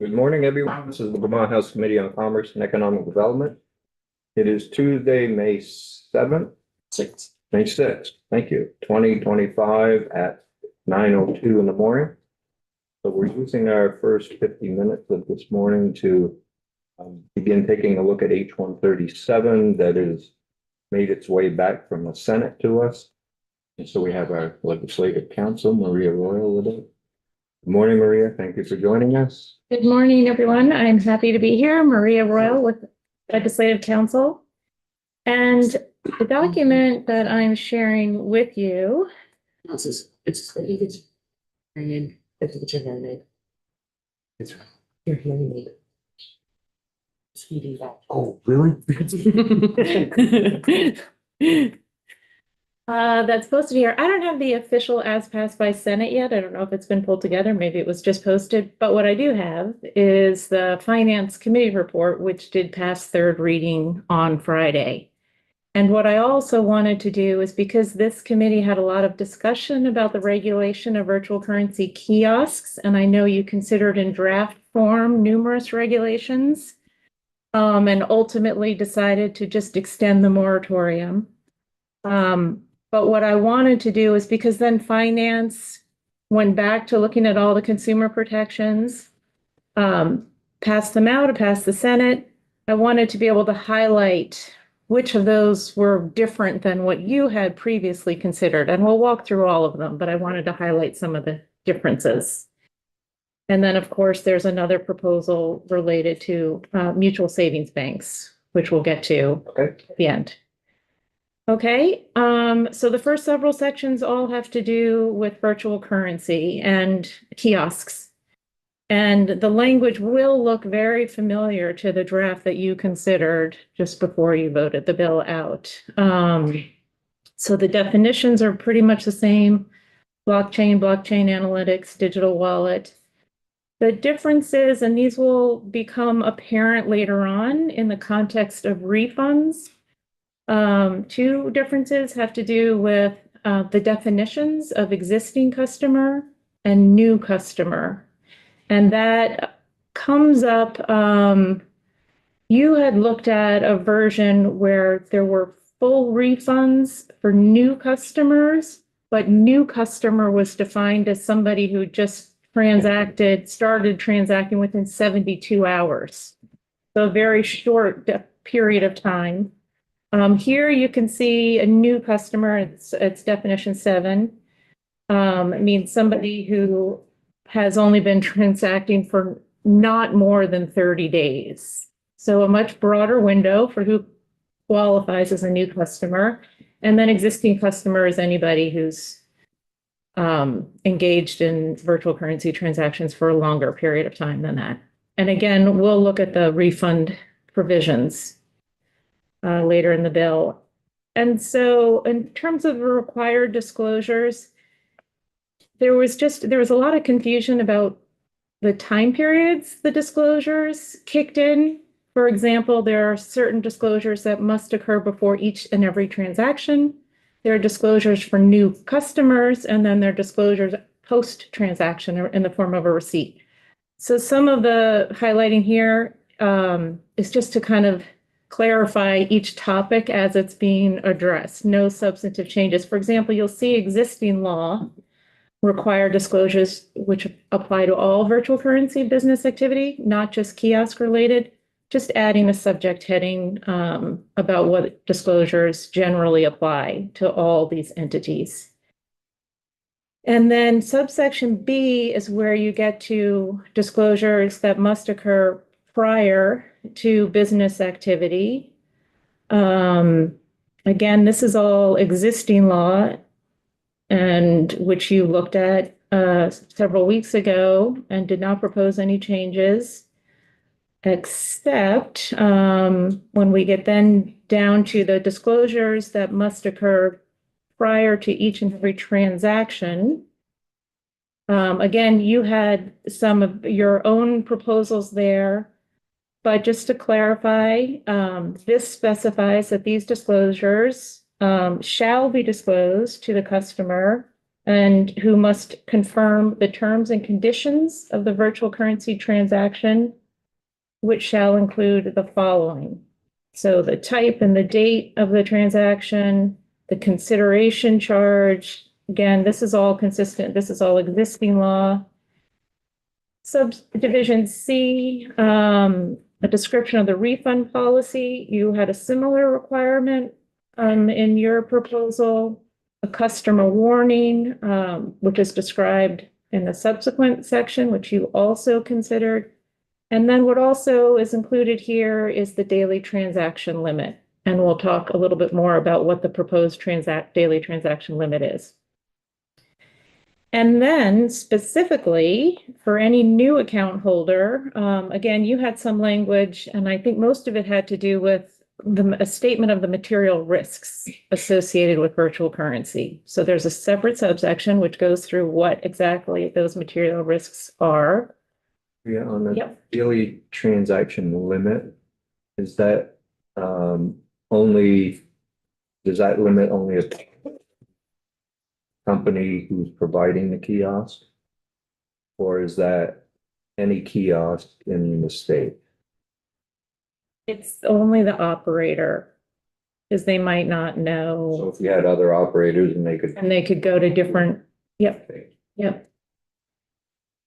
Good morning, everyone. This is the Vermont House Committee on Commerce and Economic Development. It is Tuesday, May 7th, May 6th. Thank you, 2025 at 9:02 in the morning. So we're using our first 50 minutes of this morning to begin taking a look at H-137 that has made its way back from the Senate to us. And so we have our legislative counsel, Maria Royal, with us. Good morning, Maria. Thank you for joining us. Good morning, everyone. I'm happy to be here. Maria Royal with Legislative Council. And the document that I'm sharing with you. It's your hearing aid. It's heating back. Oh, really? That's posted here. I don't have the official as passed by Senate yet. I don't know if it's been pulled together. Maybe it was just posted. But what I do have is the Finance Committee report, which did pass third reading on Friday. And what I also wanted to do is, because this committee had a lot of discussion about the regulation of virtual currency kiosks, and I know you considered in draft form numerous regulations, and ultimately decided to just extend the moratorium. But what I wanted to do is, because then finance went back to looking at all the consumer protections, passed them out, passed the Senate. I wanted to be able to highlight which of those were different than what you had previously considered. And we'll walk through all of them, but I wanted to highlight some of the differences. And then, of course, there's another proposal related to mutual savings banks, which we'll get to at the end. Okay, so the first several sections all have to do with virtual currency and kiosks. And the language will look very familiar to the draft that you considered just before you voted the bill out. So the definitions are pretty much the same: blockchain analytics, digital wallet. The differences, and these will become apparent later on in the context of refunds. Two differences have to do with the definitions of existing customer and new customer. And that comes up, you had looked at a version where there were full refunds for new customers, but new customer was defined as somebody who just started transacting within 72 hours. So a very short period of time. Here you can see a new customer, it's definition 7. It means somebody who has only been transacting for not more than 30 days. So a much broader window for who qualifies as a new customer. And then existing customer is anybody who's engaged in virtual currency transactions for a longer period of time than that. And again, we'll look at the refund provisions later in the bill. And so in terms of the required disclosures, there was a lot of confusion about the time periods the disclosures kicked in. For example, there are certain disclosures that must occur before each and every transaction. There are disclosures for new customers, and then there are disclosures post-transaction or in the form of a receipt. So some of the highlighting here is just to kind of clarify each topic as it's being addressed. No substantive changes. For example, you'll see existing law require disclosures which apply to all virtual currency business activity, not just kiosk related, just adding a subject heading about what disclosures generally apply to all these entities. And then subsection B is where you get to disclosures that must occur prior to business activity. Again, this is all existing law, and which you looked at several weeks ago and did not propose any changes, except when we get then down to the disclosures that must occur prior to each and every transaction. Again, you had some of your own proposals there, but just to clarify, this specifies that these disclosures shall be disclosed to the customer and who must confirm the terms and conditions of the virtual currency transaction, which shall include the following. So the type and the date of the transaction, the consideration charge. Again, this is all consistent. This is all existing law. Subdivision C, a description of the refund policy. You had a similar requirement in your proposal. A customer warning, which is described in the subsequent section, which you also considered. And then what also is included here is the daily transaction limit. And we'll talk a little bit more about what the proposed daily transaction limit is. And then specifically for any new account holder, again, you had some language, and I think most of it had to do with a statement of the material risks associated with virtual currency. So there's a separate subsection which goes through what exactly those material risks are. Yeah, on the Yep. daily transaction limit, is that only, does that limit only a company who's providing the kiosk? Or is that any kiosk in the state? It's only the operator, because they might not So know, if you had other operators and they could. and they could go to different, yep.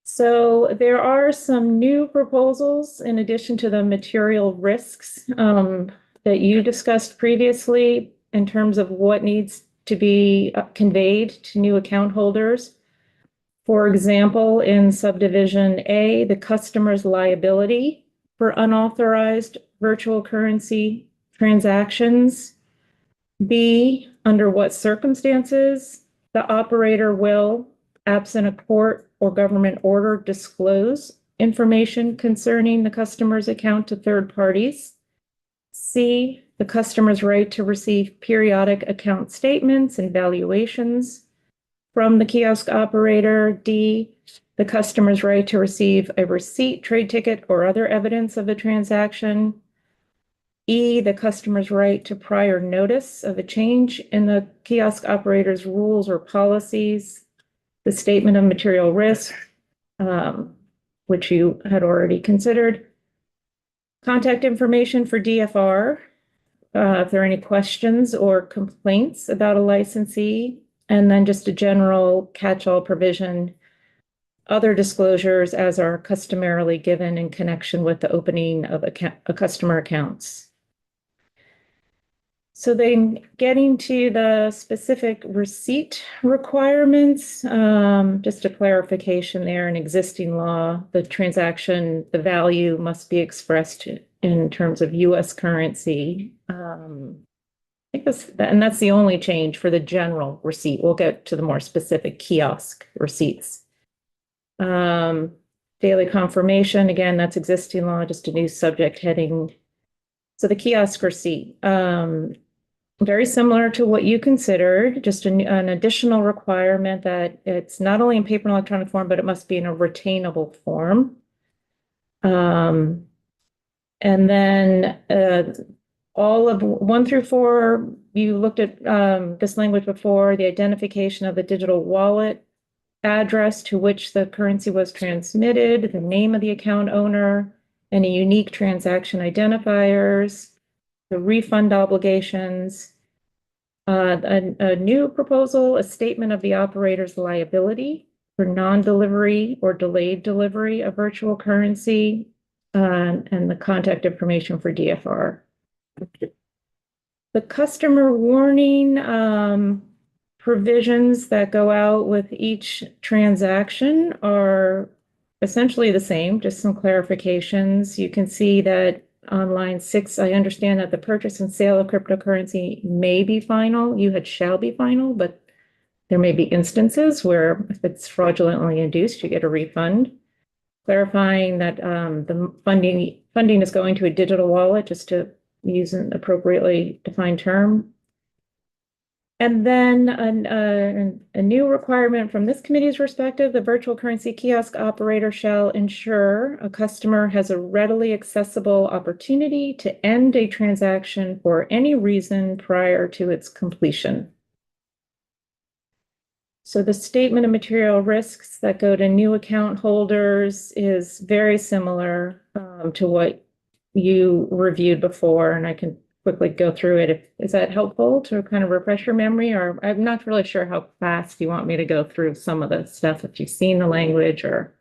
So there are some new proposals in addition to the material risks that you discussed previously in terms of what needs to be conveyed to new account holders. For example, in subdivision A, the customer's liability for unauthorized virtual currency transactions. B, under what circumstances the operator will, absent a court or government order, disclose information concerning the customer's account to third parties. C, the customer's right to receive periodic account statements and valuations from the kiosk operator. D, the customer's right to receive a receipt, trade ticket, or other evidence of a transaction. E, the customer's right to prior notice of a change in the kiosk operator's rules or policies. The statement of material risk, which you had already considered. Contact information for DFR, if there are any questions or complaints about a licensee, and then just a general catch-all provision. Other disclosures as are customarily given in connection with the opening of a customer accounts. So then getting to the specific receipt requirements, just a clarification there in existing law, the transaction, the value must be expressed in terms of US currency. I think that's the only change for the general receipt. We'll get to the more specific kiosk receipts. Daily confirmation, again, that's existing law, just a new subject heading. So the kiosk receipt, very similar to what you considered, just an additional requirement that it's not only in paper and electronic form, but it must be in a retainable form. And then all of 1 through 4, you looked at this language before, the identification of the digital wallet address to which the currency was transmitted, the name of the account owner, any unique transaction identifiers, the refund obligations, a new proposal, a statement of the operator's liability for non-delivery or delayed delivery of virtual currency, and the contact information for DFR. The customer warning provisions that go out with each transaction are essentially the same, just some clarifications. You can see that on line 6, I understand that the purchase and sale of cryptocurrency may be final. You had shall be final, but there may be instances where if it's fraudulently induced, you get a refund. Clarifying that the funding is going to a digital wallet, just to use an appropriately defined term. And then a new requirement from this committee's perspective, the virtual currency kiosk operator shall ensure a customer has a readily accessible opportunity to end a transaction for any reason prior to its completion. So the statement of material risks that go to new account holders is very similar to what you reviewed before, and I can quickly go through it. Is that helpful to kind of refresh your memory? Or I'm not really sure how fast you want me to go through some of the stuff, if you've seen the language or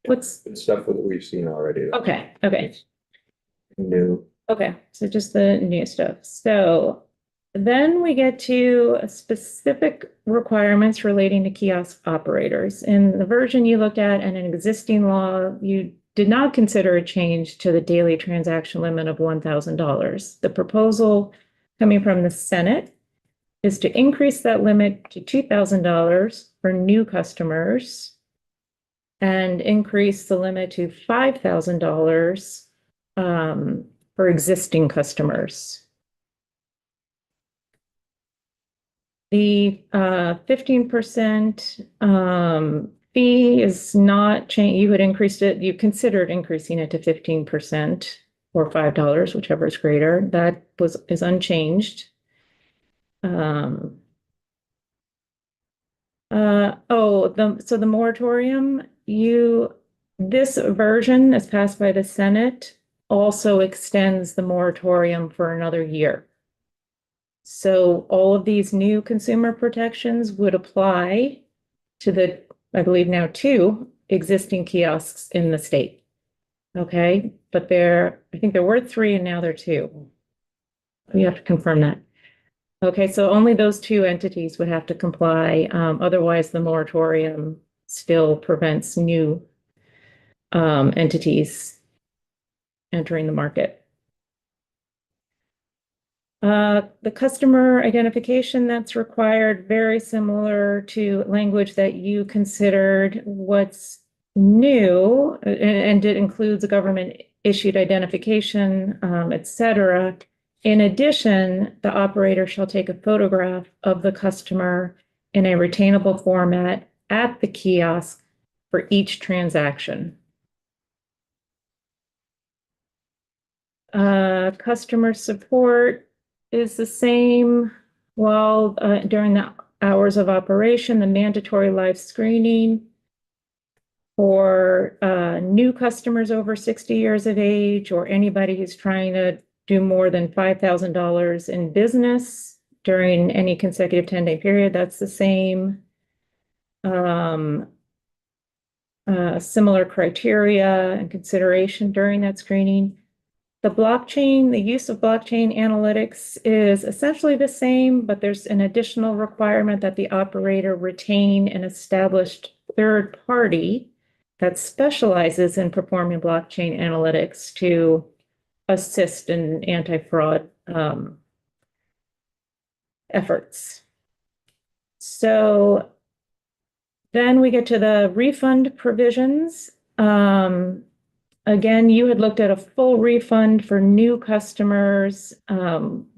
what's, It's stuff that we've seen already. okay, okay. New. Okay, so just the new stuff. So then we get to specific requirements relating to kiosk operators. In the version you looked at and an existing law, you did not consider a change to the daily transaction limit of $1,000. The proposal coming from the Senate is to increase that limit to $2,000 for new customers and increase the limit to $5,000 for existing customers. The 15% fee is not change. You had increased it. You considered increasing it to 15% or $5, whichever is greater. That is unchanged. So the moratorium, this version as passed by the Senate also extends the moratorium for another year. So all of these new consumer protections would apply to the, I believe now 2 existing kiosks in the state. Okay, but I think there were 3 and now there are 2. You have to confirm that. Okay, so only those 2 entities would have to comply. Otherwise, the moratorium still prevents new entities entering the market. The customer identification that's required, very similar to language that you considered. What's new, and it includes a government issued identification, et cetera. In addition, the operator shall take a photograph of the customer in a retainable format at the kiosk for each transaction. Customer support is the same. While during the hours of operation, the mandatory live screening for new customers over 60 years of age or anybody who's trying to do more than $5,000 in business during any consecutive 10-day period, that's the same. Similar criteria and consideration during that screening. The use of blockchain analytics is essentially the same, but there's an additional requirement that the operator retain an established third party that specializes in performing blockchain analytics to assist in anti-fraud efforts. So then we get to the refund provisions. Again, you had looked at a full refund for new customers,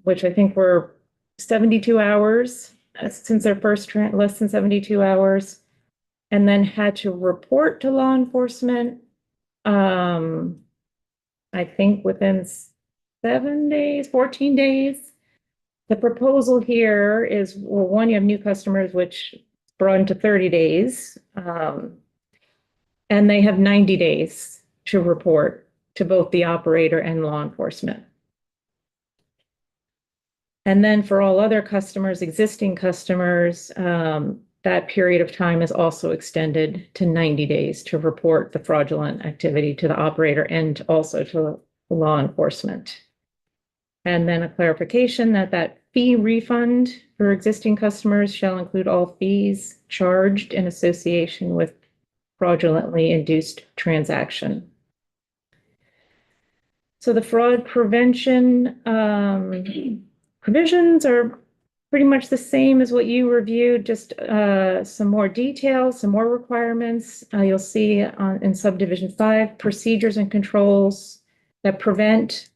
which I think were 72 hours since their first less than 72 hours, and then had to report to law enforcement, I think within 7 days, 14 days. The proposal here is, well, one, you have new customers, which brought into 30 days, and they have 90 days to report to both the operator and law enforcement. And then for all other customers, existing customers, that period of time is also extended to 90 days to report the fraudulent activity to the operator and also to law enforcement. And then a clarification that fee refund for existing customers shall include all fees charged in association with fraudulently induced transaction. So the fraud prevention provisions are pretty much the same as what you reviewed, just some more details, some more requirements. You'll see in subdivision 5, procedures and controls that prevent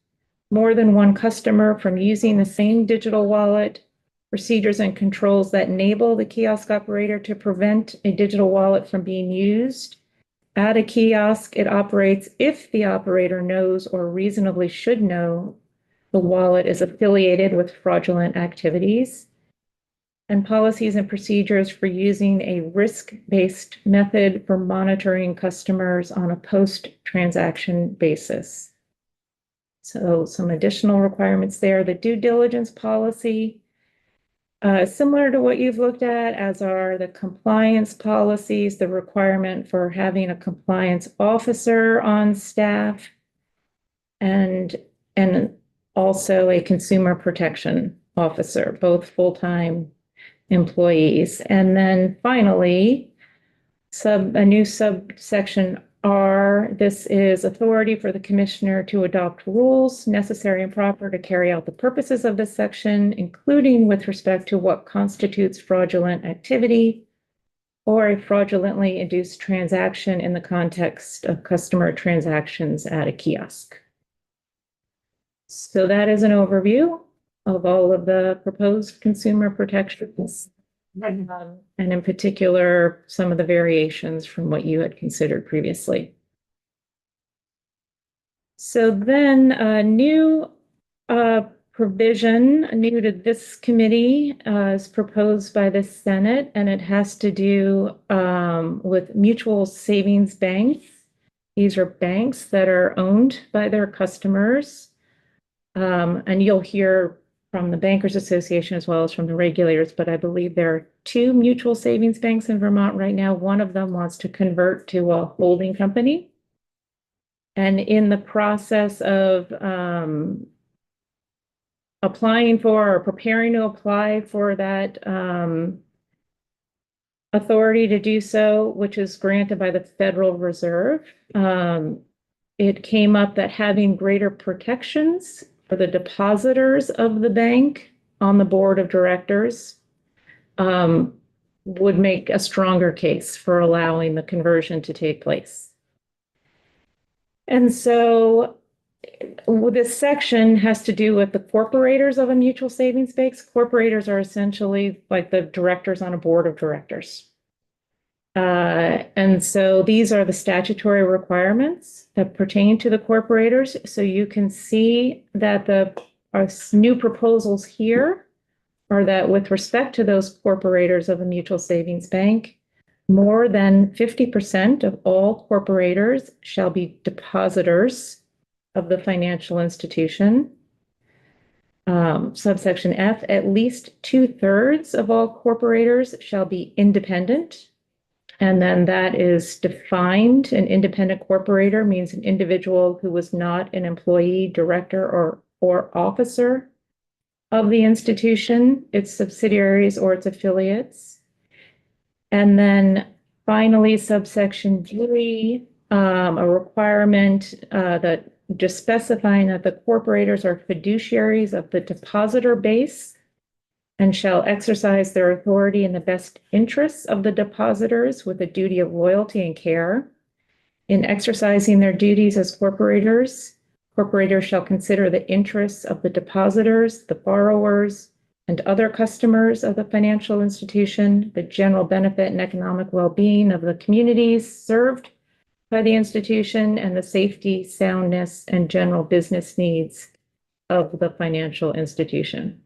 more than one customer from using the same digital wallet, procedures and controls that enable the kiosk operator to prevent a digital wallet from being used. At a kiosk, it operates if the operator knows or reasonably should know the wallet is affiliated with fraudulent activities. and policies and procedures for using a risk-based method for monitoring customers on a post-transaction basis. So some additional requirements there. The due diligence policy, similar to what you've looked at, as are the compliance policies, the requirement for having a compliance officer on staff, and also a consumer protection officer, both full-time employees. And then finally, a new subsection R, this is authority for the commissioner to adopt rules necessary and proper to carry out the purposes of this section, including with respect to what constitutes fraudulent activity or a fraudulently induced transaction in the context of customer transactions at a kiosk. So that is an overview of all of the proposed consumer protections. And in particular, some of the variations from what you had considered previously. So then a new provision, new to this committee, is proposed by the Senate, and it has to do with mutual savings banks. These are banks that are owned by their customers. And you'll hear from the Bankers Association as well as from the regulators, but I believe there are 2 mutual savings banks in Vermont right now. One of them wants to convert to a holding company. And in the process of applying for or preparing to apply for that authority to do so, which is granted by the Federal Reserve, it came up that having greater protections for the depositors of the bank on the board of directors would make a stronger case for allowing the conversion to take place. And so this section has to do with the corporators of a mutual savings bank. Corporators are essentially like the directors on a board of directors. And so these are the statutory requirements that pertain to the corporators. So you can see that our new proposals here are that with respect to those corporators of a mutual savings bank, more than 50% of all corporators shall be depositors of the financial institution. Subsection F, at least 2/3 of all corporators shall be independent. And then that is defined. An independent corporator means an individual who was not an employee, director, or officer of the institution, its subsidiaries, or its affiliates. And then finally, subsection G, a requirement that just specifying that the corporators are fiduciaries of the depositor base and shall exercise their authority in the best interests of the depositors with a duty of loyalty and care. In exercising their duties as corporators, corporators shall consider the interests of the depositors, the borrowers, and other customers of the financial institution, the general benefit and economic well-being of the communities served by the institution, and the safety, soundness, and general business needs of the financial institution.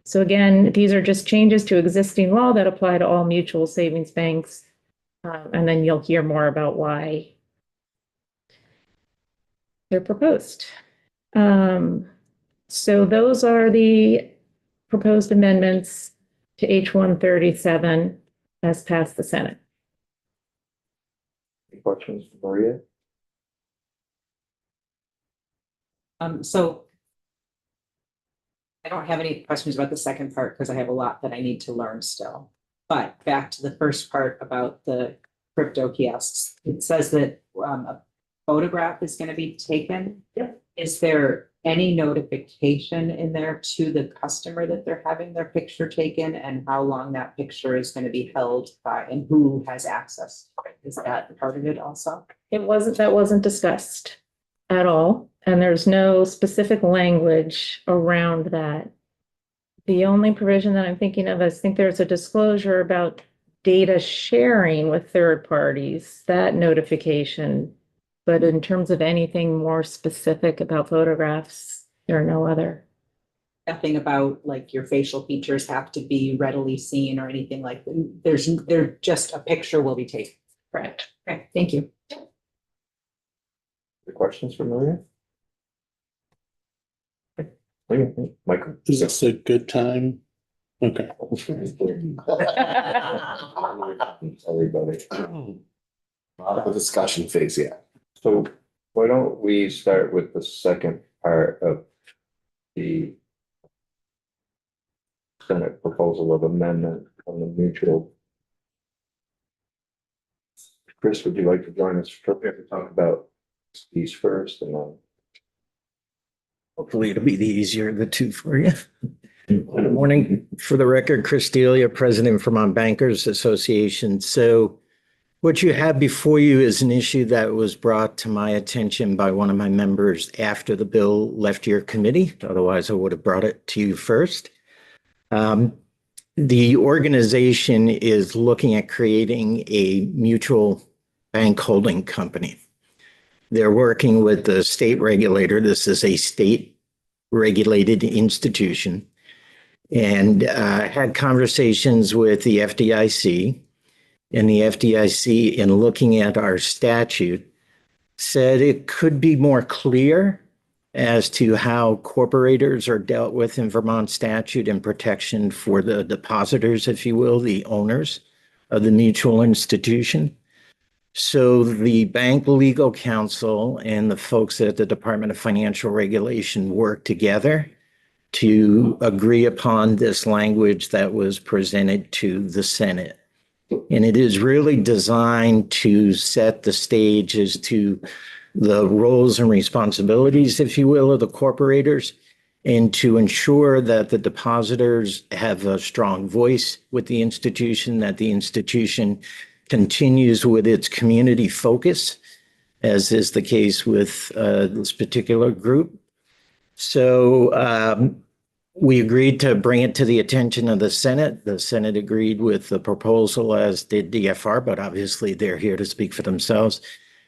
So again, these are just changes to existing law that apply to all mutual savings banks. And then you'll hear more about why they're proposed. So those are the proposed amendments to H-137 as passed the Senate. Any questions, Maria? So I don't have any questions about the second part because I have a lot that I need to learn still. But back to the first part about the crypto kiosks, it says that a photograph is going to be taken. Yep. Is there any notification in there to the customer that they're having their picture taken and how long that picture is going to be held by and who has access? Is that part of it also? That wasn't discussed at all, and there's no specific language around that. The only provision that I'm thinking of, I think there's a disclosure about data sharing with third parties, that notification. But in terms of anything more specific about photographs, there are no other. Nothing about like your facial features have to be readily seen or anything like that. They're just a picture will be taken. Correct. Okay, thank you. The questions for Maria? Michael? Is this a good time? Okay. Everybody. Not the discussion phase yet. So why don't we start with the second part of the Senate proposal of amendment on the mutual. Chris, would you like to join us to talk about these first and then? Hopefully it'll be the easier of the two for you. Good morning. For the record, Chris Delia, President, Vermont Bankers Association. So what you have before you is an issue that was brought to my attention by one of my members after the bill left your committee. Otherwise, I would have brought it to you first. The organization is looking at creating a mutual bank holding company. They're working with the state regulator. This is a state regulated institution, and had conversations with the FDIC. And the FDIC, in looking at our statute, said it could be more clear as to how corporators are dealt with in Vermont statute and protection for the depositors, if you will, the owners of the mutual institution. So the Bank Legal Counsel and the folks at the Department of Financial Regulation worked together to agree upon this language that was presented to the Senate. And it is really designed to set the stage as to the roles and responsibilities, if you will, of the corporators, and to ensure that the depositors have a strong voice with the institution, that the institution continues with its community focus, as is the case with this particular group. So we agreed to bring it to the attention of the Senate. The Senate agreed with the proposal, as did DFR, but obviously they're here to speak for themselves.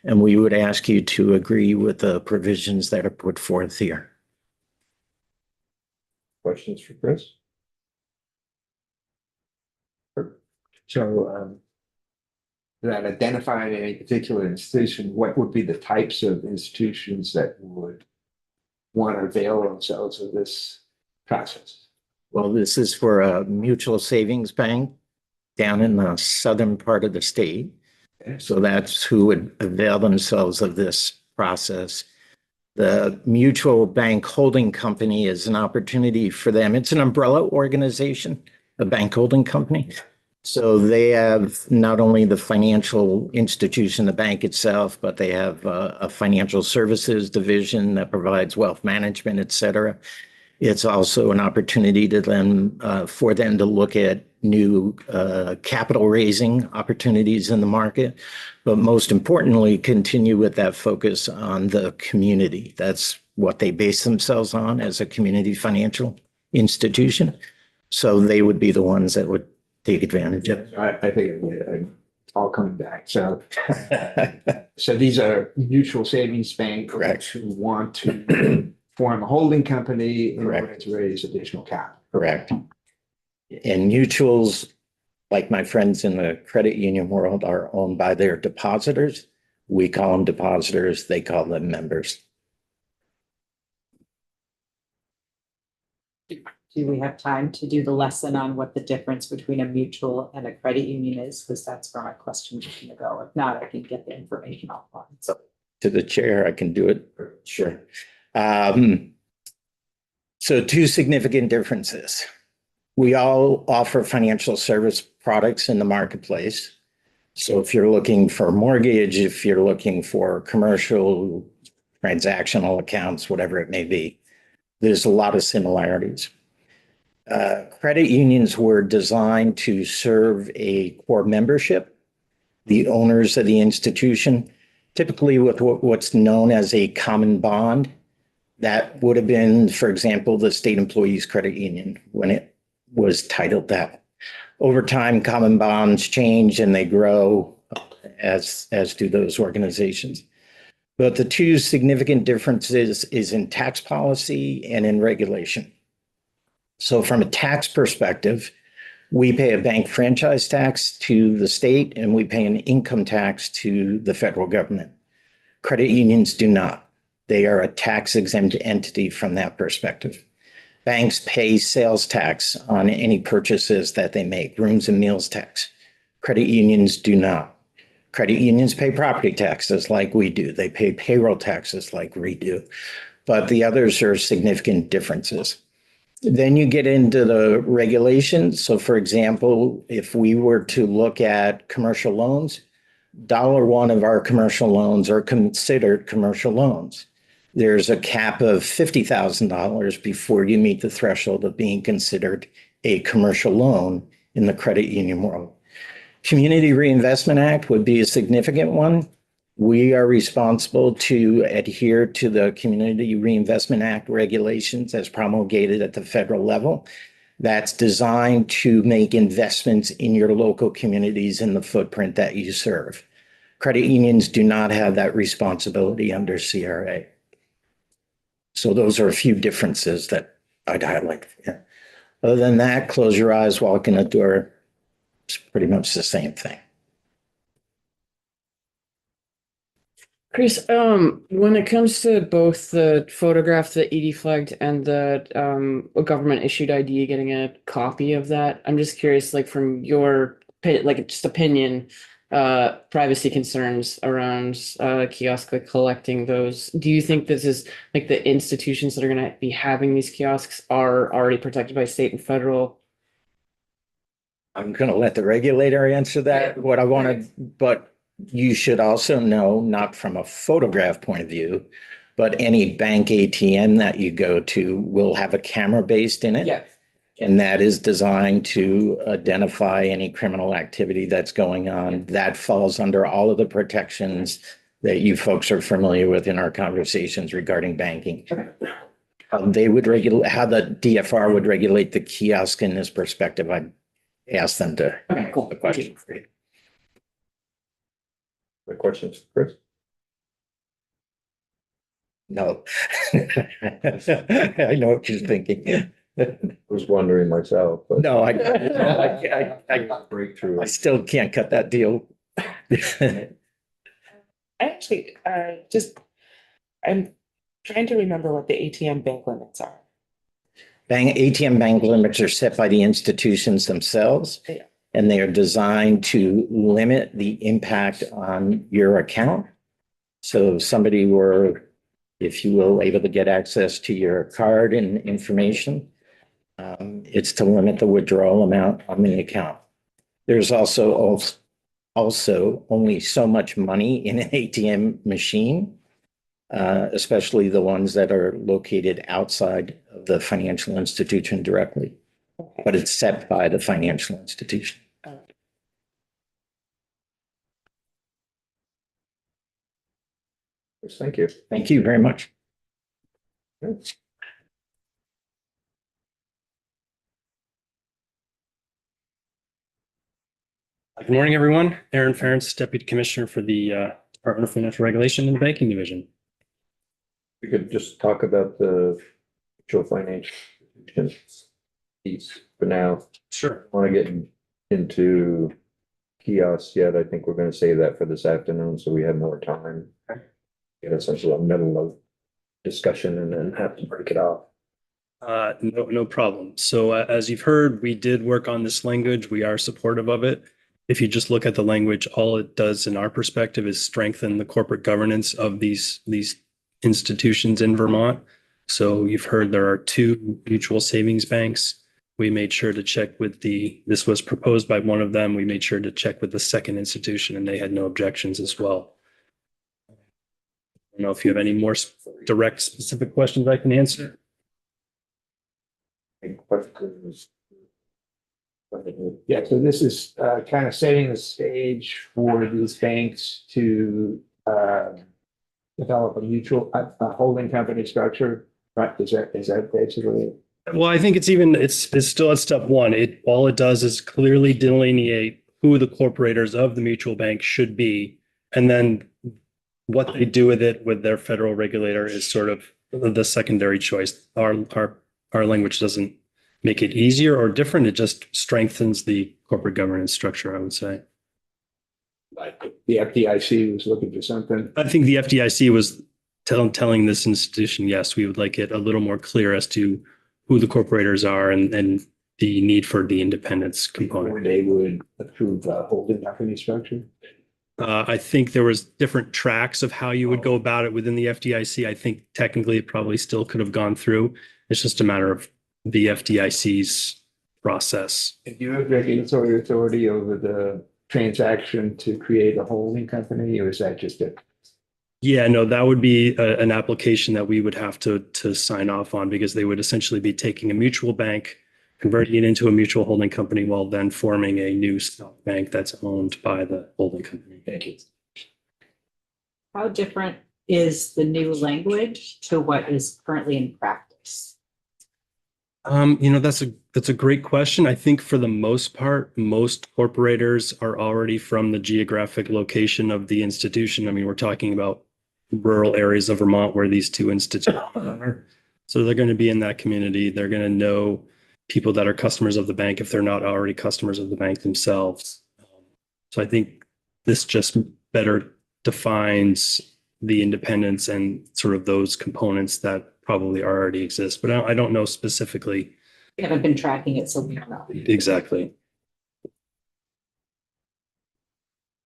And we would ask you to agree with the provisions that are put forth here. Questions for Chris? So, without identifying any particular institution, what would be the types of institutions that would want to avail themselves of this process? Well, this is for a mutual savings bank down in the southern part of the state. So that's who would avail themselves of this process. The mutual bank holding company is an opportunity for them. It's an umbrella organization, a bank holding company. So they have not only the financial institution, the bank itself, but they have a financial services division that provides wealth management, et cetera. It's also an opportunity to them for them to look at new capital raising opportunities in the market, but most importantly, continue with that focus on the community. That's what they base themselves on as a community financial institution. So they would be the ones that would take advantage of it. I think it's all coming back. So, so these are mutual savings banks Correct. who want to form a holding company in order Correct. to raise additional capital. Correct. And mutuals, like my friends in the credit union world, are owned by their depositors. We call them depositors, they call them members. Do we have time to do the lesson on what the difference between a mutual and a credit union is? Because that's where my question is going to go. If not, I can get the information offline. So To the chair, I can do it. Sure. So two significant differences. We all offer financial service products in the marketplace. So if you're looking for a mortgage, if you're looking for commercial, transactional accounts, whatever it may be, there's a lot of similarities. Credit unions were designed to serve a core membership, the owners of the institution, typically with what's known as a common bond. That would have been, for example, the State Employees Credit Union when it was titled that. Over time, common bonds change and they grow as do those organizations. But the two significant differences is in tax policy and in regulation. So from a tax perspective, we pay a bank franchise tax to the state and we pay an income tax to the federal government. Credit unions do not. They are a tax exempt entity from that perspective. Banks pay sales tax on any purchases that they make, rooms and meals tax. Credit unions do not. Credit unions pay property taxes like we do. They pay payroll taxes like we do. But the others are significant differences. Then you get into the regulations. So for example, if we were to look at commercial loans, $1 of our commercial loans are considered commercial loans. There's a cap of $50,000 before you meet the threshold of being considered a commercial loan in the credit union world. Community Reinvestment Act would be a significant one. We are responsible to adhere to the Community Reinvestment Act regulations as promulgated at the federal level. That's designed to make investments in your local communities in the footprint that you serve. Credit unions do not have that responsibility under CRA. So those are a few differences that I'd highlight. Yeah. Other than that, close your eyes, walk in the door. It's pretty much the same thing. Chris, when it comes to both the photograph that ED flagged and the a government issued ID, getting a copy of that, I'm just curious, like from your just opinion, privacy concerns around kiosk like collecting those. Do you think this is like the institutions that are going to be having these kiosks are already protected by state and federal? I'm going to let the regulator answer that. What I wanted, but you should also know, not from a photograph point of view, but any bank ATM that you go to will have a camera based in it. Yeah. And that is designed to identify any criminal activity that's going on. That falls under all of the protections that you folks are familiar with in our conversations regarding banking. They would regulate how the DFR would regulate the kiosk in this perspective. I'd ask them to Okay, cool. a question for you. The questions, Chris? No. I know what you're thinking. Was wondering myself, but. No, I Breakthrough. still can't cut that deal. Actually, I'm trying to remember what the ATM bank limits are. ATM bank limits are set by the institutions themselves. Yeah. And they are designed to limit the impact on your account. So if somebody were, if you will, able to get access to your card and information, it's to limit the withdrawal amount on the account. There's also only so much money in an ATM machine, especially the ones that are located outside of the financial institution directly. But it's set by the financial institution. Thank you. Thank you very much. Good morning, everyone. Aaron Ferentz, Deputy Commissioner for the Department of Financial Regulation and the Banking Division. We could just talk about the mutual financial institutions piece for now. Sure. Want to get into kiosks yet. I think we're going to save that for this afternoon, so we have more time. Get us into the middle of discussion and then have to break it off. No problem. So as you've heard, we did work on this language. We are supportive of it. If you just look at the language, all it does in our perspective is strengthen the corporate governance of these institutions in Vermont. So you've heard there are 2 mutual savings banks. We made sure to check with this was proposed by one of them. We made sure to check with the second institution and they had no objections as well. I don't know if you have any more direct specific questions I can answer. Any questions? Yeah, so this is kind of setting the stage for these banks to develop a holding company structure, right? Is that basically it? Well, I think it's still at step 1. All it does is clearly delineate who the corporators of the mutual bank should be. And then what they do with it with their federal regulator is sort of the secondary choice. Our language doesn't make it easier or different. It just strengthens the corporate governance structure, I would say. Like the FDIC was looking for something. I think the FDIC was telling this institution, yes, we would like it a little more clear as to who the corporators are and the need for the independence Or component. they would approve a holding company structure. I think there was different tracks of how you would go about it within the FDIC. I think technically it probably still could have gone through. It's just a matter of the FDIC's process. And do you have regulatory authority over the transaction to create a holding company, or is that just a? Yeah, no, that would be an application that we would have to sign off on, because they would essentially be taking a mutual bank, converting it into a mutual holding company, while then forming a new stock bank that's owned by the holding company. Thank you. How different is the new language to what is currently in practice? That's a great question. I think for the most part, most corporators are already from the geographic location of the institution. I mean, we're talking about rural areas of Vermont where these two institutions are. So they're going to be in that community. They're going to know people that are customers of the bank if they're not already customers of the bank themselves. So I think this just better defines the independence and sort of those components that probably already exist, but I don't know specifically. We haven't been tracking it, so we don't know. Exactly.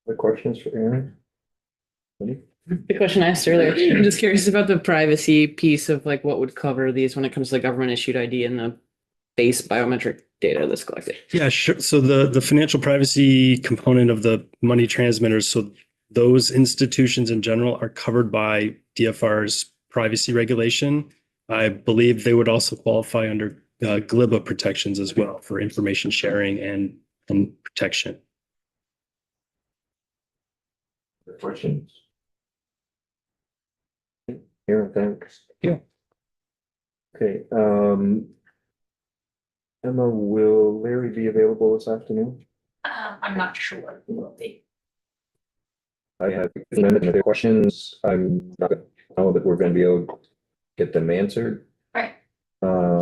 The questions for Aaron? The question I asked earlier, I'm just curious about the privacy piece of like what would cover these when it comes to the government issued ID and the base biometric data that's collected. Yeah, sure. So the financial privacy component of the money transmitters, so those institutions in general are covered by DFR's privacy regulation. I believe they would also qualify under GLIBA protections as well for information sharing and protection. Questions? Aaron, thanks. Yeah. Okay, Emma, will Larry be available this afternoon? I'm not sure who will be. I have any questions. I'm not gonna know that we're gonna be able to get them answered. Right.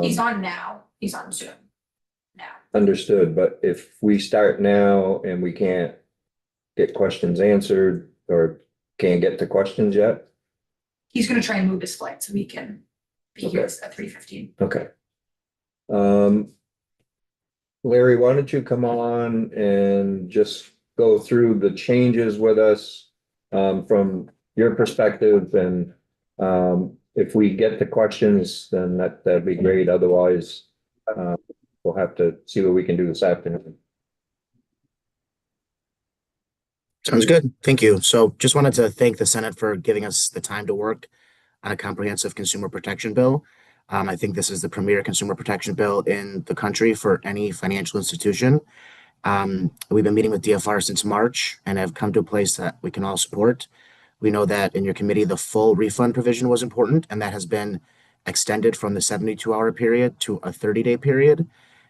He's on now. He's on Zoom now. Understood, but if we start now and we can't get questions answered or can't get to questions yet, He's gonna try and move his flight so he can be here Okay. at 3:15. okay. Larry, why don't you come on and just go through the changes with us from your perspective, and if we get the questions, then that'd be great. Otherwise, we'll have to see what we can do this afternoon. Sounds good. Thank you. So just wanted to thank the Senate for giving us the time to work on a comprehensive consumer protection bill. I think this is the premier consumer protection bill in the country for any financial institution. We've been meeting with DFR since March and have come to a place that we can all support. We know that in your committee, the full refund provision was important, and that has been extended from the 72-hour period to a 30-day period,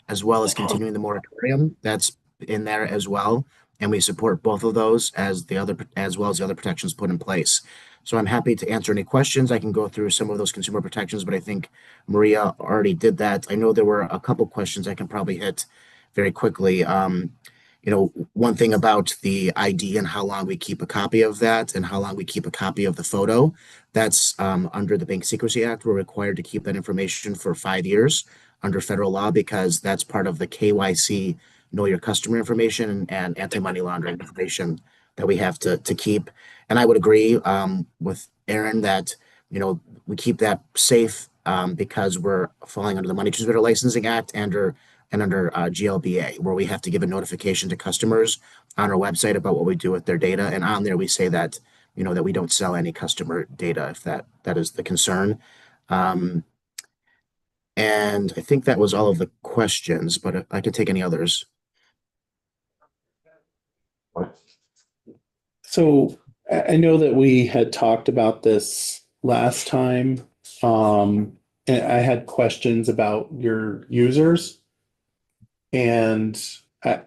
as well as continuing the moratorium that's in there as well. And we support both of those as well as the other protections put in place. So I'm happy to answer any questions. I can go through some of those consumer protections, but I think Maria already did that. I know there were a couple questions I can probably hit very quickly. One thing about the ID and how long we keep a copy of that and how long we keep a copy of the photo, that's under the Bank Secrecy Act. We're required to keep that information for 5 years under federal law because that's part of the KYC, know your customer information, and anti-money laundering information that we have to keep. And I would agree with Aaron that, we keep that safe because we're falling under the Money Transmitter Licensing Act and under GLBA, where we have to give a notification to customers on our website about what we do with their data. And on there, we say that, that we don't sell any customer data if that is the concern. And I think that was all of the questions, but I can take any others. So I know that we had talked about this last time. And I had questions about your users. And I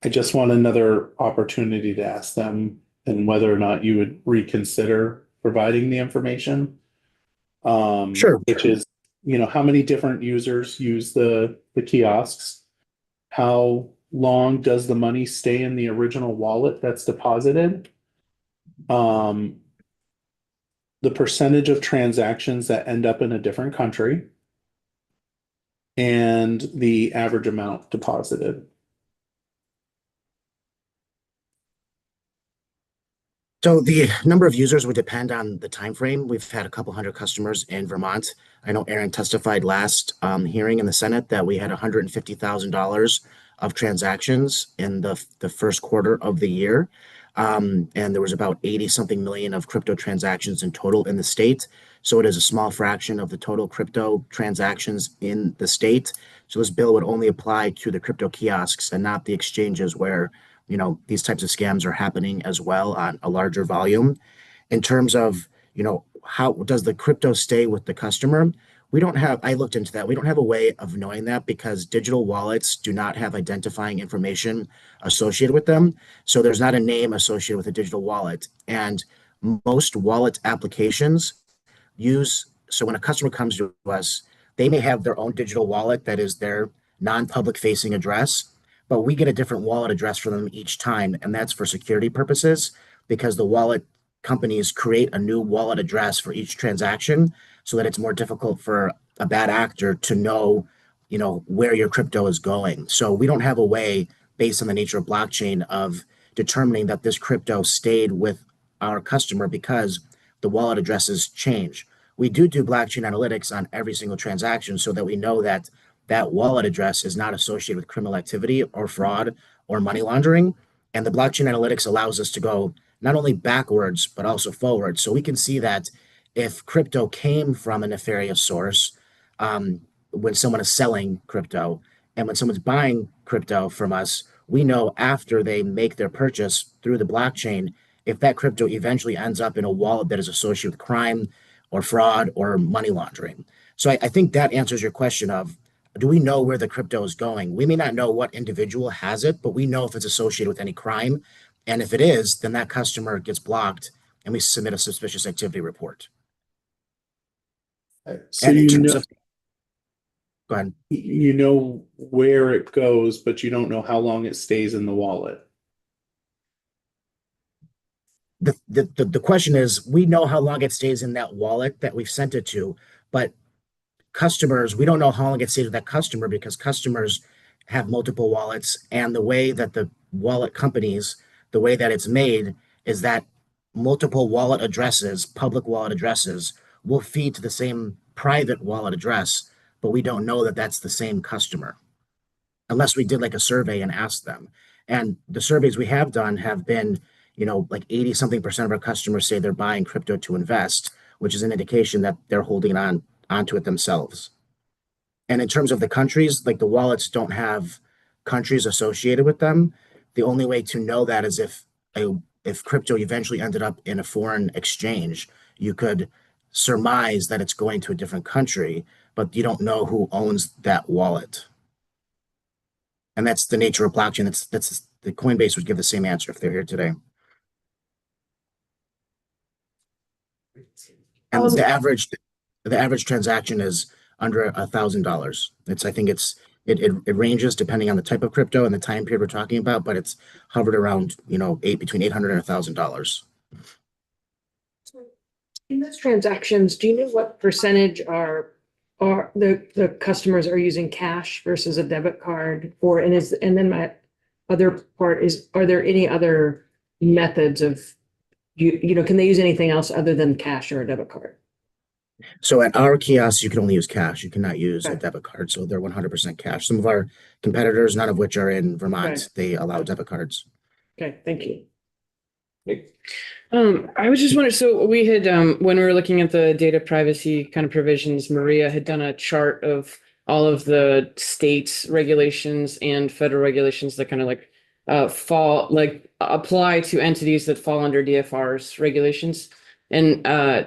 just want another opportunity to ask them and whether or not you would reconsider providing the information. Sure. Which is how many different users use the kiosks? How long does the money stay in the original wallet that's deposited? The percentage of transactions that end up in a different country, and the average amount deposited. So the number of users would depend on the time frame. We've had a couple hundred customers in Vermont. I know Aaron testified last hearing in the Senate that we had $150,000 of transactions in the first quarter of the year. And there was about 80 something million of crypto transactions in total in the state. So it is a small fraction of the total crypto transactions in the state. So this bill would only apply to the crypto kiosks and not the exchanges where these types of scams are happening as well on a larger volume. In terms of, how does the crypto stay with the customer? I looked into that. We don't have a way of knowing that because digital wallets do not have identifying information associated with them. So there's not a name associated with a digital wallet. And most wallet applications so when a customer comes to us, they may have their own digital wallet that is their non-public facing address, but we get a different wallet address for them each time. And that's for security purposes because the wallet companies create a new wallet address for each transaction so that it's more difficult for a bad actor to know, where your crypto is going. So we don't have a way based on the nature of blockchain of determining that this crypto stayed with our customer because the wallet addresses change. We do blockchain analytics on every single transaction so that we know that that wallet address is not associated with criminal activity or fraud or money laundering. And the blockchain analytics allows us to go not only backwards, but also forward. So we can see that if crypto came from a nefarious source, when someone is selling crypto and when someone's buying crypto from us, we know after they make their purchase through the blockchain, if that crypto eventually ends up in a wallet that is associated with crime or fraud or money laundering. So I think that answers your question of, do we know where the crypto is going? We may not know what individual has it, but we know if it's associated with any crime. And if it is, then that customer gets blocked and we submit a suspicious activity report. So And in terms of, go ahead. you know where it goes, but you don't know how long it stays in the wallet. The question is, we know how long it stays in that wallet that we've sent it to, but customers, we don't know how long it stays with that customer because customers have multiple wallets. And the way that the wallet companies, the way that it's made is that multiple wallet addresses, public wallet addresses, will feed to the same private wallet address, but we don't know that that's the same customer unless we did like a survey and asked them. And the surveys we have done have been, like 80 something percent of our customers say they're buying crypto to invest, which is an indication that they're holding onto it themselves. And in terms of the countries, like the wallets don't have countries associated with them. The only way to know that is if crypto eventually ended up in a foreign exchange, you could surmise that it's going to a different country, but you don't know who owns that wallet. And that's the nature of blockchain. That's the Coinbase would give the same answer if they're here today. And the average transaction is under $1,000. It ranges depending on the type of crypto and the time period we're talking about, but it's hovered around, between $800 and $1,000. In those transactions, do you know what percentage are the customers are using cash versus a debit card? And then my other part is, are there any other methods of, can they use anything else other than cash or a debit card? So at our kiosks, you can only use cash. You cannot use a debit card. So they're 100% cash. Some of our competitors, none of which are in Vermont, they allow debit cards. Okay, thank you. I was just wondering, so we had, when we were looking at the data privacy kind of provisions, Maria had done a chart of all of the states regulations and federal regulations that kind of apply to entities that fall under DFR's regulations. And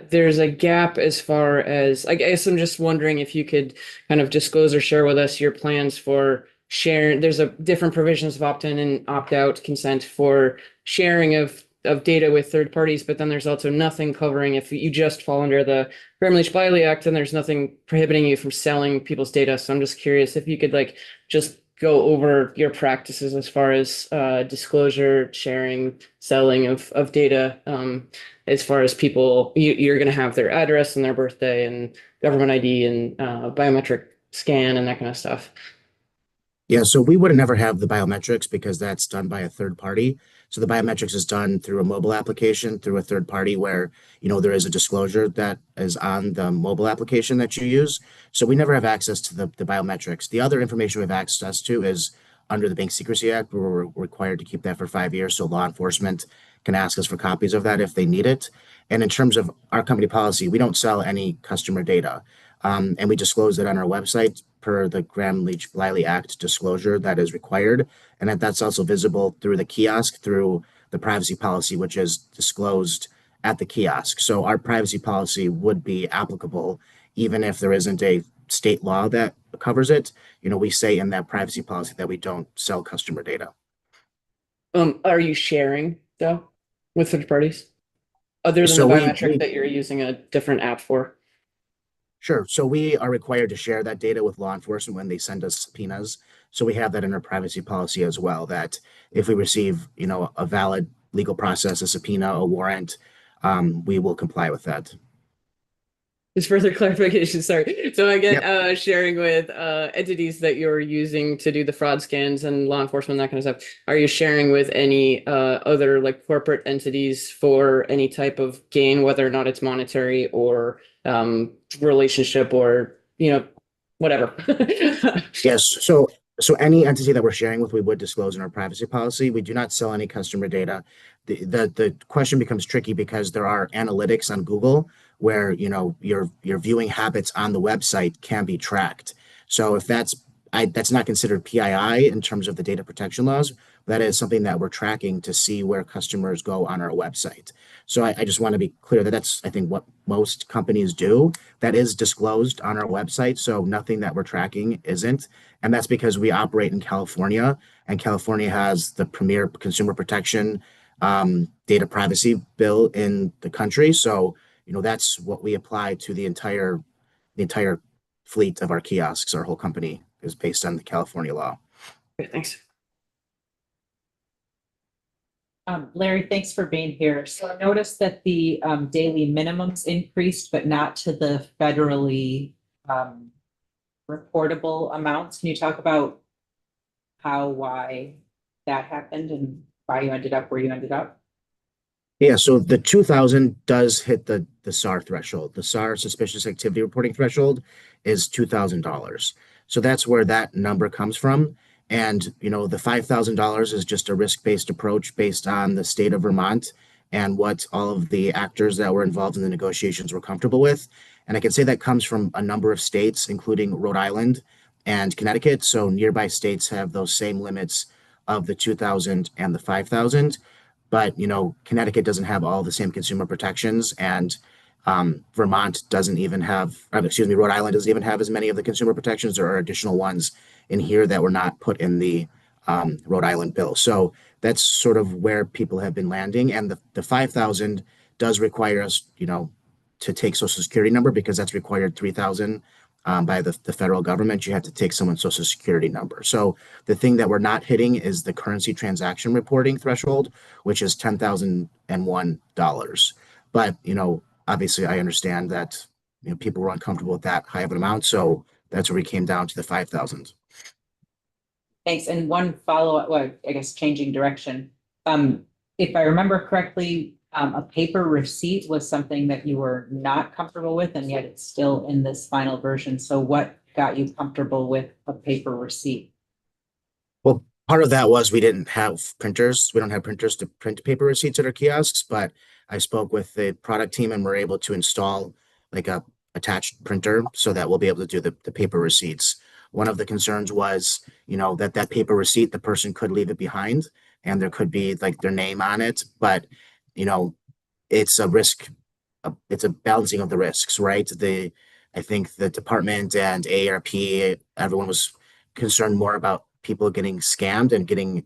there's a gap as far as, I guess I'm just wondering if you could kind of disclose or share with us your plans for sharing. There's different provisions of opt-in and opt-out consent for sharing of of data with third parties, but then there's also nothing covering if you just fall under the Gramm-Leach-Bliley Act, and there's nothing prohibiting you from selling people's data. So I'm just curious if you could like just go over your practices as far as disclosure, sharing, selling of data, as far as people, you're going to have their address and their birthday and government ID and biometric scan and that kind of stuff. Yeah, so we would never have the biometrics because that's done by a third party. So the biometrics is done through a mobile application through a third party where, there is a disclosure that is on the mobile application that you use. So we never have access to the biometrics. The other information we have access to is under the Bank Secrecy Act, where we're required to keep that for 5 years. So law enforcement can ask us for copies of that if they need it. And in terms of our company policy, we don't sell any customer data. And we disclose it on our website per the Gramm-Leach-Bliley Act disclosure that is required. And that's also visible through the kiosk, through the privacy policy, which is disclosed at the kiosk. So our privacy policy would be applicable even if there isn't a state law that covers it. We say in that privacy policy that we don't sell customer data. Are you sharing though with third parties? Other than So the we- biometric we- that you're using a different app for? Sure. So we are required to share that data with law enforcement when they send us subpoenas. So we have that in our privacy policy as well, that if we receive, a valid legal process, a subpoena, a warrant, we will comply with that. Just further clarification, sorry. So I get Yep. sharing with entities that you're using to do the fraud scans and law enforcement, that kind of stuff. Are you sharing with any other like corporate entities for any type of gain, whether or not it's monetary or relationship or whatever? Yes. So any entity that we're sharing with, we would disclose in our privacy policy. We do not sell any customer data. The question becomes tricky because there are analytics on Google where, your viewing habits on the website can be tracked. So if that's not considered PII in terms of the data protection laws. That is something that we're tracking to see where customers go on our website. So I just want to be clear that that's, I think, what most companies do. That is disclosed on our website. So nothing that we're tracking isn't. And that's because we operate in California, and California has the premier consumer protection data privacy bill in the country. So, that's what we apply to the entire fleet of our kiosks. Our whole company is based on the California law. Okay, thanks. Larry, thanks for being here. So I noticed that the daily minimums increased, but not to the federally reportable amounts. Can you talk about why that happened and why you ended up where you ended up? Yeah, so the 2,000 does hit the SAR threshold. The SAR, suspicious activity reporting threshold, is $2,000. So that's where that number comes from. And, the $5,000 is just a risk-based approach based on the state of Vermont and what all of the actors that were involved in the negotiations were comfortable with. And I can say that comes from a number of states, including Rhode Island and Connecticut. So nearby states have those same limits of the 2,000 and the 5,000. But, Connecticut doesn't have all the same consumer protections, and Vermont doesn't even have, Rhode Island doesn't even have as many of the consumer protections. There are additional ones in here that were not put in the Rhode Island bill. So that's sort of where people have been landing. And the 5,000 does require us, to take Social Security number, because that's required 3,000 by the federal government. You have to take someone's Social Security number. So the thing that we're not hitting is the currency transaction reporting threshold, which is $10,001. But, obviously I understand that, people were uncomfortable with that high of an amount. So that's where we came down to the 5,000. Thanks. And one follow-up, well, I guess changing direction. If I remember correctly, a paper receipt was something that you were not comfortable with, and yet it's still in this final version. So what got you comfortable with a paper receipt? Well, part of that was we didn't have printers. We don't have printers to print paper receipts at our kiosks, but I spoke with the product team and we're able to install like a attached printer so that we'll be able to do the paper receipts. One of the concerns was, that paper receipt, the person could leave it behind and there could be like their name on it, but it's a risk. It's a balancing of the risks, right? I think the department and AARP, everyone was concerned more about people getting scammed and getting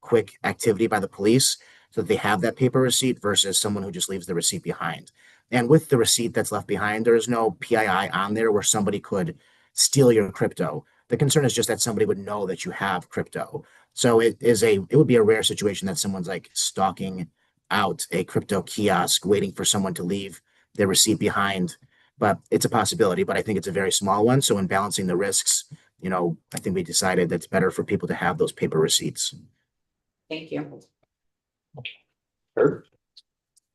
quick activity by the police so that they have that paper receipt versus someone who just leaves the receipt behind. And with the receipt that's left behind, there is no PII on there where somebody could steal your crypto. The concern is just that somebody would know that you have crypto. So it would be a rare situation that someone's like stalking out a crypto kiosk waiting for someone to leave their receipt behind. But it's a possibility, but I think it's a very small one. So in balancing the risks, I think we decided that it's better for people to have those paper receipts. Thank you. Sure.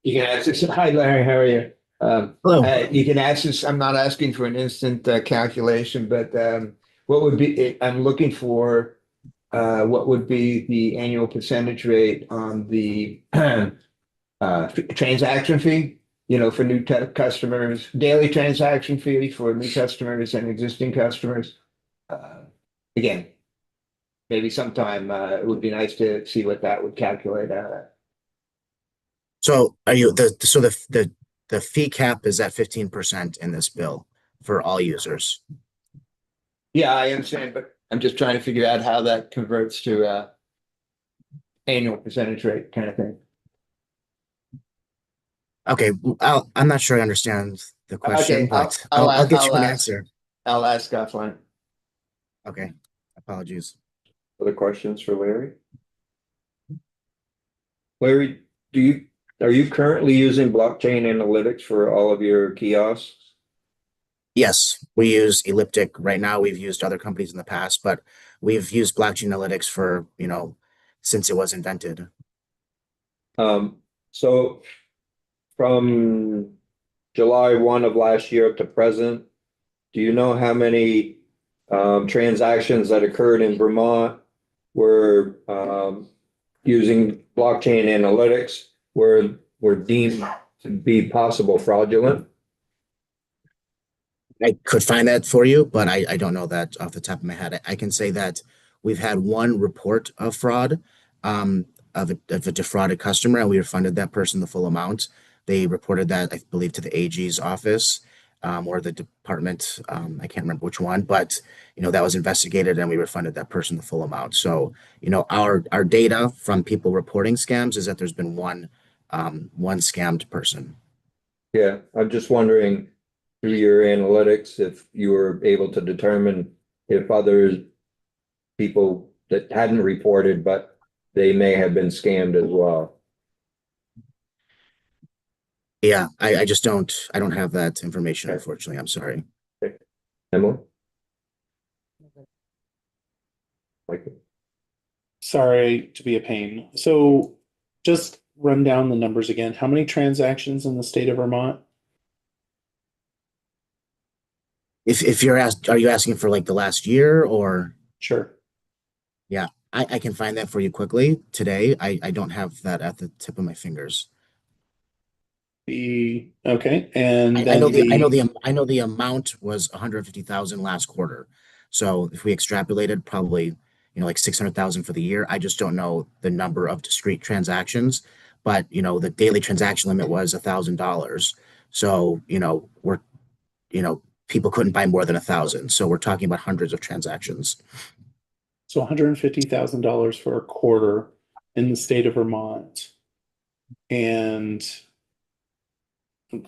You can ask this. Hi, Larry, how are you? Hello. You can ask this. I'm not asking for an instant calculation, but what would be, I'm looking for what would be the annual percentage rate on the transaction fee, for new customers, daily transaction fee for new customers and existing customers. Again, maybe sometime it would be nice to see what that would calculate out at. So the fee cap is at 15% in this bill for all users. Yeah, I understand, but I'm just trying to figure out how that converts to annual percentage rate kind of thing. Okay, I'm not sure I understand the question, Okay, but I'll get you an answer. I'll ask offline. Okay, apologies. Other questions for Larry? Larry, are you currently using blockchain analytics for all of your kiosks? Yes, we use Elliptic right now. We've used other companies in the past, but we've used blockchain analytics for, since it was invented. So from July 1 of last year up to present, do you know how many transactions that occurred in Vermont were using blockchain analytics were deemed to be possible fraudulent? I could find that for you, but I don't know that off the top of my head. I can say that we've had one report of fraud of a defrauded customer, and we refunded that person the full amount. They reported that, I believe, to the AG's office or the department. I can't remember which one, but that was investigated, and we refunded that person the full amount. So our data from people reporting scams is that there's been one scammed person. Yeah, I'm just wondering through your analytics if you were able to determine if other people that hadn't reported, but they may have been scammed as well. Yeah, I just don't have that information, unfortunately. I'm sorry. Emily? Michael? Sorry to be a pain. So just run down the numbers again. How many transactions in the state of Vermont? If you're asked, are you asking for like the last year or? Sure. Yeah, I can find that for you quickly today. I don't have that at the tip of my fingers. Okay, and I know the amount was 150,000 last quarter. So if we extrapolated, probably like 600,000 for the year. I just don't know the number of discrete transactions, but the daily transaction limit was $1,000. So we're people couldn't buy more than 1,000. So we're talking about hundreds of transactions. So $150,000 for a quarter in the state of Vermont. And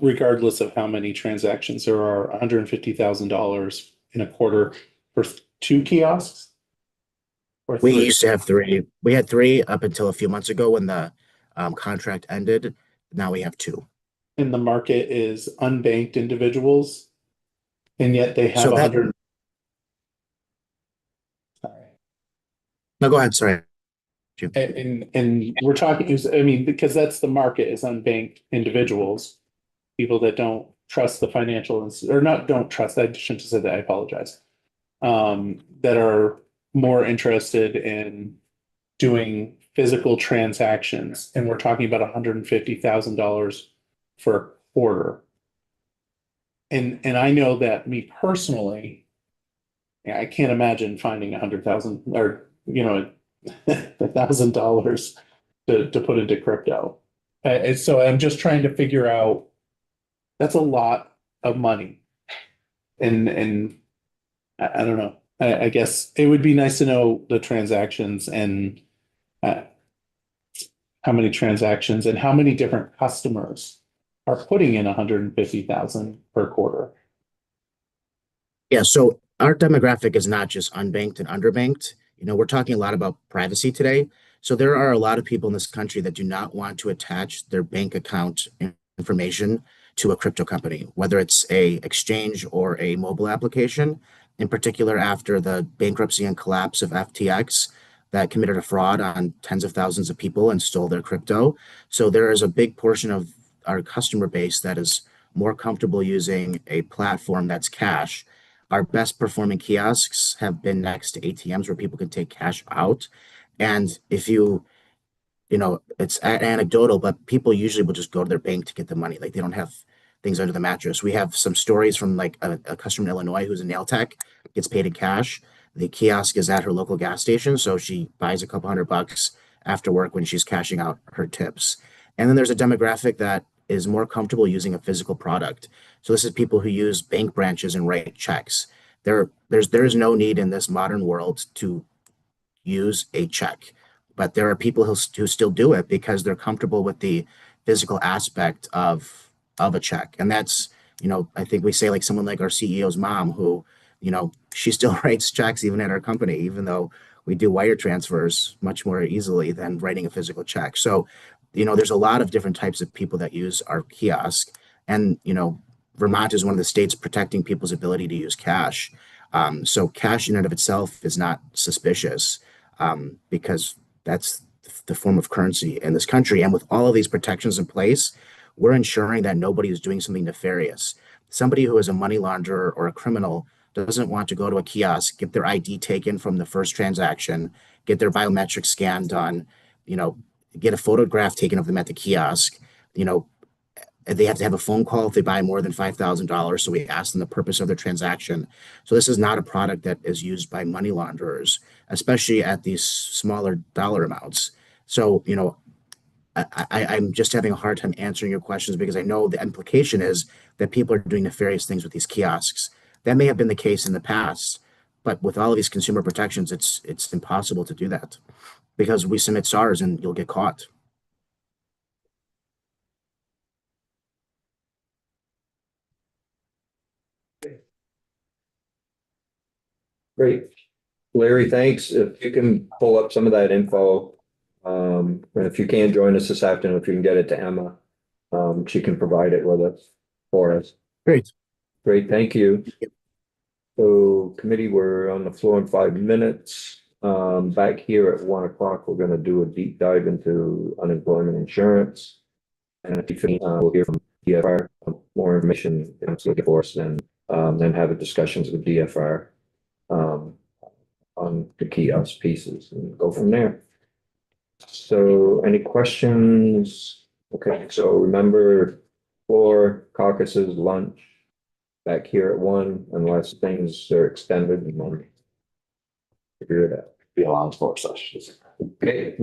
regardless of how many transactions there are, $150,000 in a quarter for 2 kiosks? Or We 3? used to have 3. We had 3 up until a few months ago when the contract ended. Now we have 2. And the market is unbanked individuals, and yet they have So 100. Sorry. No, go ahead. Sorry. And we're talking, because that's the market is unbanked individuals, people that don't trust the financial, or not don't trust, I shouldn't have said that, I apologize, that are more interested in doing physical transactions. And we're talking about $150,000 for a quarter. And I know that me personally, I can't imagine finding 100,000 or, $1,000 to put into crypto. And so I'm just trying to figure out, that's a lot of money. And I don't know. I guess it would be nice to know the transactions and how many transactions and how many different customers are putting in 150,000 per quarter? Yeah, so our demographic is not just unbanked and underbanked. We're talking a lot about privacy today. So there are a lot of people in this country that do not want to attach their bank account information to a crypto company, whether it's a exchange or a mobile application. In particular, after the bankruptcy and collapse of FTX, that committed a fraud on tens of thousands of people and stole their crypto. So there is a big portion of our customer base that is more comfortable using a platform that's cash. Our best performing kiosks have been next to ATMs where people can take cash out. And if it's anecdotal, but people usually will just go to their bank to get the money. Like they don't have things under the mattress. We have some stories from like a customer in Illinois who's a nail tech, gets paid in cash. The kiosk is at her local gas station, so she buys a couple $100 after work when she's cashing out her tips. And then there's a demographic that is more comfortable using a physical product. So this is people who use bank branches and write checks. There's no need in this modern world to use a check, but there are people who still do it because they're comfortable with the physical aspect of a check. And that's, I think we say like someone like our CEO's mom who, she still writes checks even at our company, even though we do wire transfers much more easily than writing a physical check. So, there's a lot of different types of people that use our kiosk. And, Vermont is one of the states protecting people's ability to use cash. So cash in and of itself is not suspicious because that's the form of currency in this country. And with all of these protections in place, we're ensuring that nobody is doing something nefarious. Somebody who is a money launderer or a criminal doesn't want to go to a kiosk, get their ID taken from the first transaction, get their biometric scan done, get a photograph taken of them at the kiosk. They have to have a phone call if they buy more than $5,000. So we ask them the purpose of their transaction. So this is not a product that is used by money launderers, especially at these smaller dollar amounts. So, I'm just having a hard time answering your questions because I know the implication is that people are doing nefarious things with these kiosks. That may have been the case in the past, but with all of these consumer protections, it's impossible to do that because we submit SARs and you'll get caught. Great. Larry, thanks. If you can pull up some of that info, and if you can join us this afternoon, if you can get it to Emma, she can provide it with us for us. Great. Great, thank you. So committee, we're on the floor in 5 minutes. Back here at 1 o'clock, we're gonna do a deep dive into unemployment insurance. And if you we'll hear from DFR, more information for us, and then have a discussions with DFR on the kiosk pieces and go from there. So any questions? Okay, so remember floor, caucuses, lunch back here at 1, unless things are extended and then figure it out. Be a long floor session. Okay,